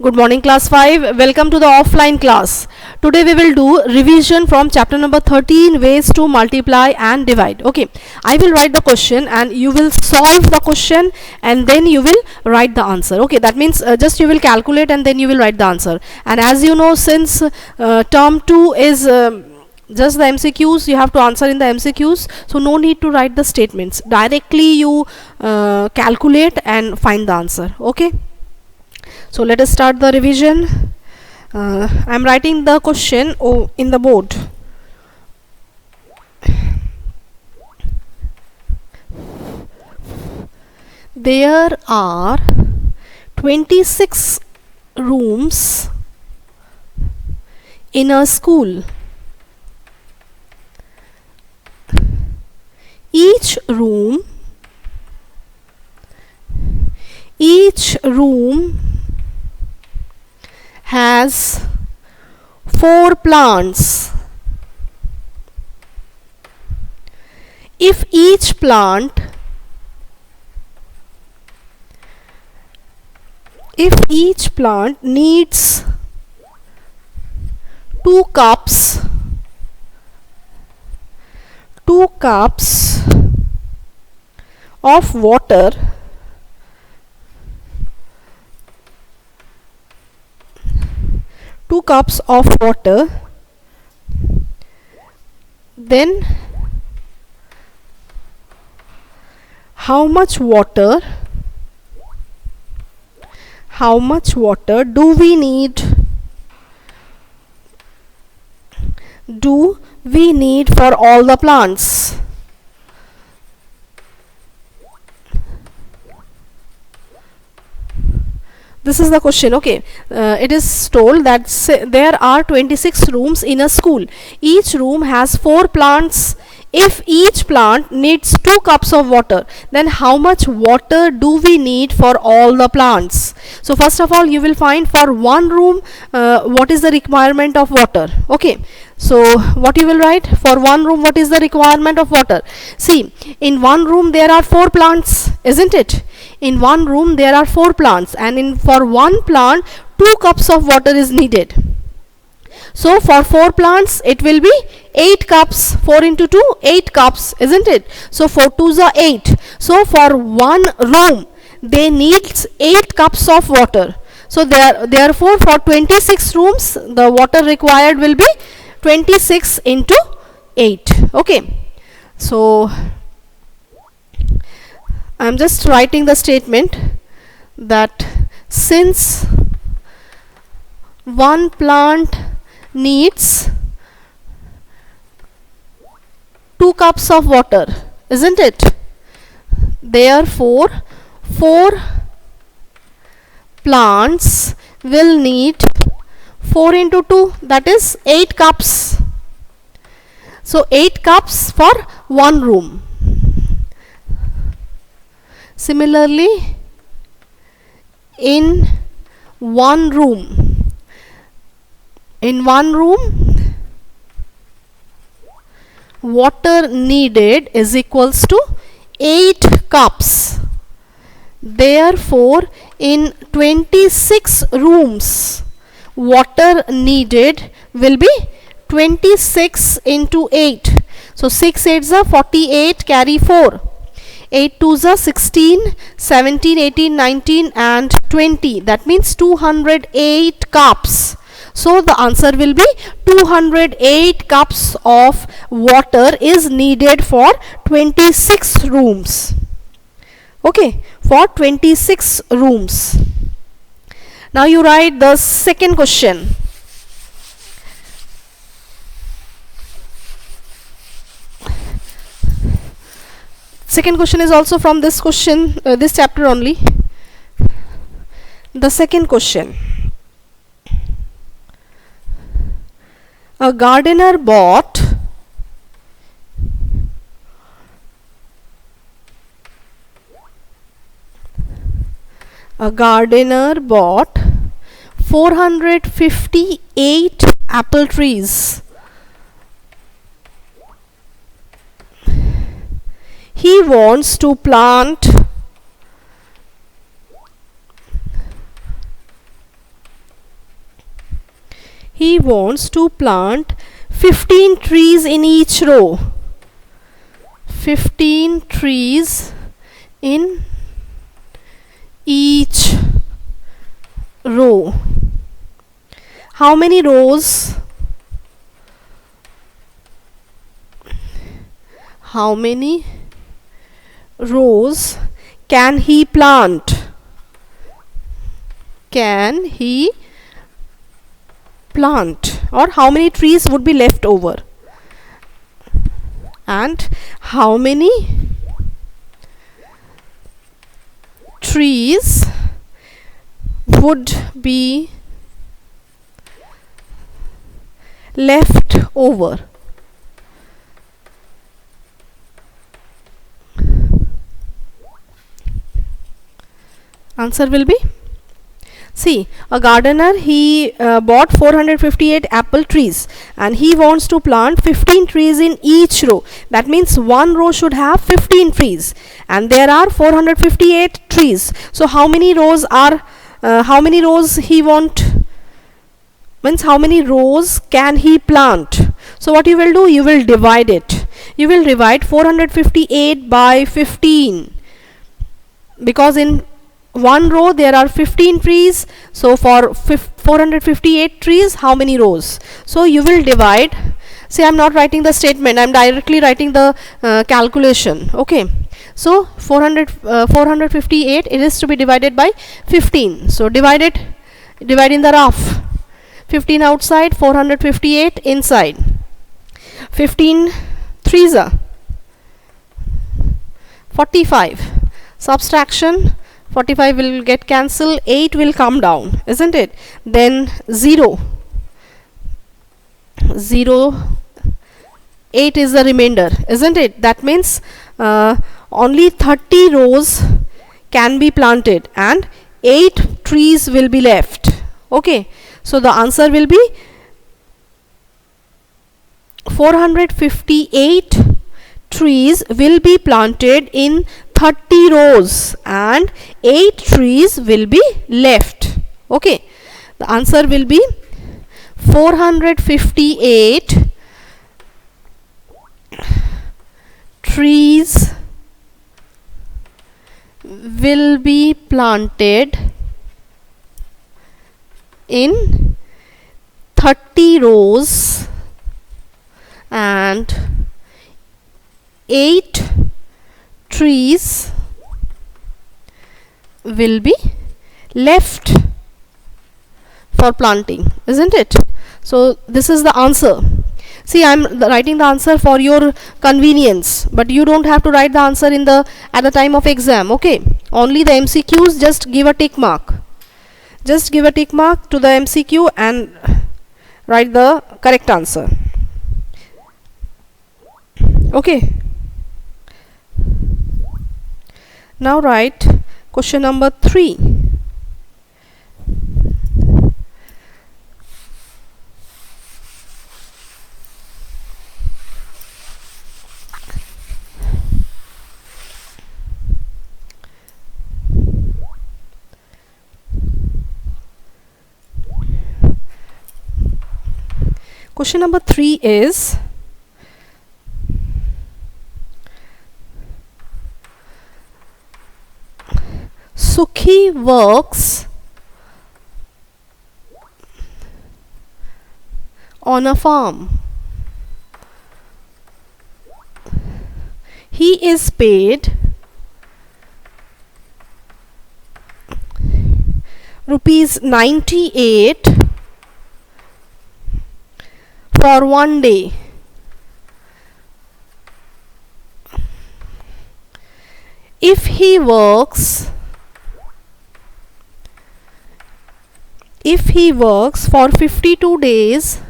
Good morning class 5. Welcome to the offline class. Today we will do revision from chapter number 13, ways to multiply and divide. Okay. I will write the question and you will solve the question and then you will write the answer. Okay. That means just you will calculate and then you will write the answer. And as you know, since term 2 is just the MCQs, you have to answer in the MCQs, so no need to write the statements. Directly you calculate and find the answer. Okay. So let us start the revision. I am writing the question in the board. There are 26 rooms in a school. Each room has 4 plants. If each plant needs 2 cups of water, then how much water do we need for all the plants? This is the question. Okay. It is told that there are 26 rooms in a school. Each room has 4 plants. If each plant needs 2 cups of water, then how much water do we need for all the plants? So first of all, you will find for one room what is the requirement of water. Okay. So what you will write for one room, what is the requirement of water? See, in one room there are 4 plants, isn't it? In one room there are 4 plants, and for one plant 2 cups of water is needed. So for 4 plants it will be 8 cups. 4 into 2, 8 cups, isn't it? So 4 2s are 8. So for one room they need 8 cups of water. So therefore for 26 rooms the water required will be 26 into 8. Okay. So I am just writing the statement that since one plant needs 2 cups of water, isn't it? Therefore 4 plants will need 4 into 2, that is 8 cups. So 8 cups for one room. Similarly, in one room water needed is equals to 8 cups. Therefore in 26 rooms water needed will be 26 into 8. So 6 8s are 48, carry 4. 8 2s are 16, 17, 18, 19 and 20. That means 208 cups. So the answer will be 208 cups of water is needed for 26 rooms. Okay, for 26 rooms. Now you write the second question. Second question is also from this question, this chapter only. The second question. A gardener bought a gardener bought 458 apple trees. He wants to plant he wants to plant 15 trees in each row. 15 trees in each row. How many rows? How many rows can he plant? Can he plant, or how many trees would be left over, and how many trees would be left over? Answer will be, see, a gardener, he bought 458 apple trees and he wants to plant 15 trees in each row. That means one row should have 15 trees and there are 458 trees. So how many rows are, how many rows he want, means how many rows can he plant? So what you will do, you will divide it. You will divide 458 by 15, because in one row there are 15 trees. So for 458 trees, how many rows? So you will divide. See, I am not writing the statement, I am directly writing the calculation. Okay, so 458, it is to be divided by 15. So divide it, divide in the rough. 15 outside, 458 inside. 15 threes are 45. Subtraction, 45 will get cancelled, 8 will come down, isn't it? Then 0, 8 is the remainder, isn't it? That means only 30 rows can be planted and 8 trees will be left. Okay, so the answer will be 458 trees will be planted in 30 rows and 8 trees will be left. Okay, the answer will be 458 trees will be planted in 30 rows and 8 trees will be left for planting, isn't it? So this is the answer. See, I am writing the answer for your convenience, but you don't have to write the answer in the at the time of exam. Okay, only the MCQs, just give a tick mark. Just give a tick mark to the MCQ and write the correct answer. Okay. Now write question number 3. Question number 3 is, Sukhi works on a farm. He is paid ₹98 for 1 day. If he works for 52 days,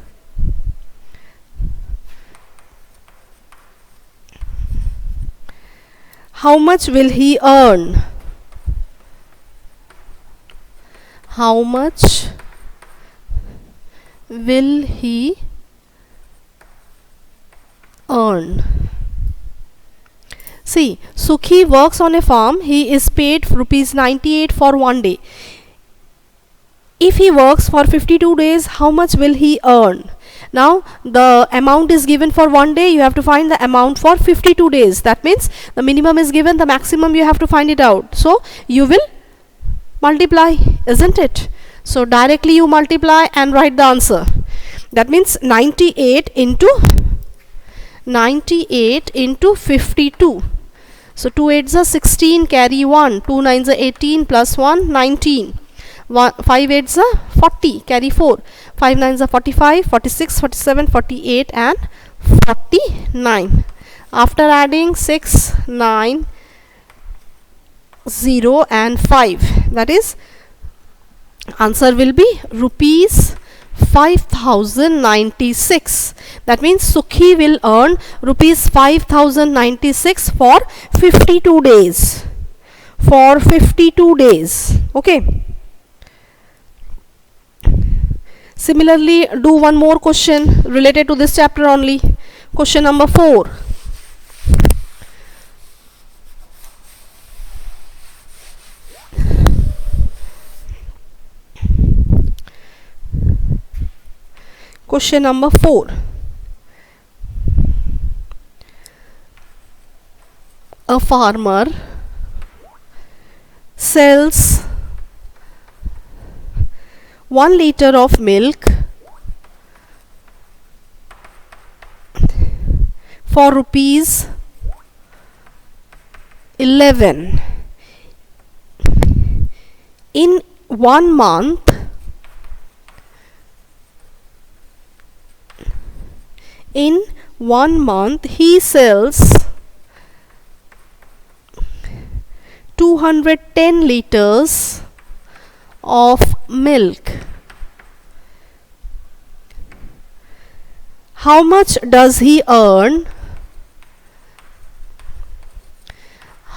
how much will he earn? How much will he earn? See, Sukhi works on a farm. He is paid ₹98 for 1 day. if he works for 52 days, how much will he earn? Now the amount is given for 1 day, you have to find the amount for 52 days. That means the minimum is given, the maximum you have to find it out. So you will multiply, isn't it? So directly you multiply and write the answer. That means 98 into 52. So 2 8s are 16, carry 1, 2 9s are 18, plus 1, 19. 5 8s are 40, carry 4, 5 9s are 45, 46, 47, 48 and 49. After adding 6, 9, 0 and 5, that is answer will be rupees 5096. That means Sukhi will earn rupees 5096 for 52 days. For 52 days. Okay. Similarly, do one more question related to this chapter only. Question number 4. Question number 4. A farmer sells 1 liter of milk for rupees 11 in 1 month. In 1 month he sells 210 liters of milk. How much does he earn?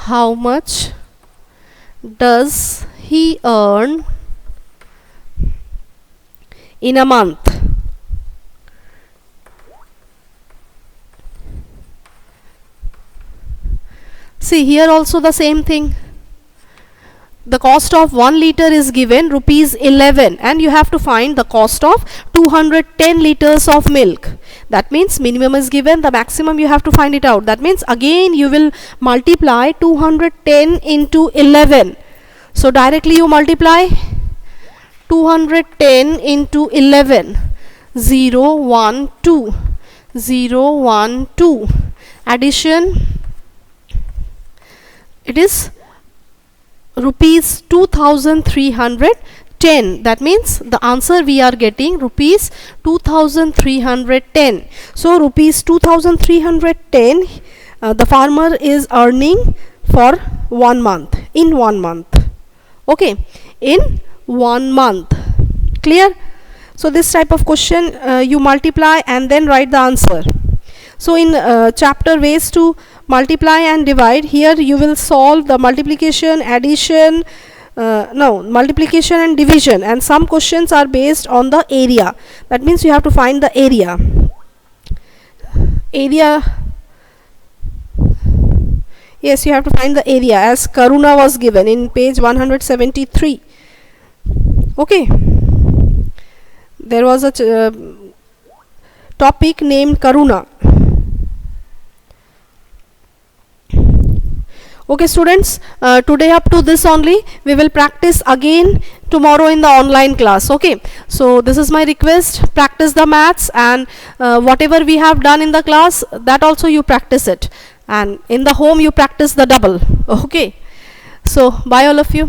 How much does he earn in a month? See, here also the same thing. The cost of 1 liter is given rupees 11 and you have to find the cost of 210 liters of milk. That means minimum is given, the maximum you have to find it out. That means again you will multiply 210 into 11. So directly you multiply 210 into 11. 0 1 2 0 1 2. Addition, it is rupees 2310. That means the answer we are getting rupees 2310. So rupees 2310 the farmer is earning for 1 month, in 1 month. Okay, in 1 month. Clear? So this type of question you multiply and then write the answer. So in chapter ways to multiply and divide, here you will solve the multiplication, addition, multiplication and division, and some questions are based on the area. That means you have to find the area. Yes, you have to find the area as Karuna was given in page 173. Okay, there was a topic named Karuna. Okay students, today up to this only. We will practice again tomorrow in the online class. Okay, so this is my request, practice the maths, and whatever we have done in the class, that also you practice it, and in the home you practice the double. Okay, so bye all of you.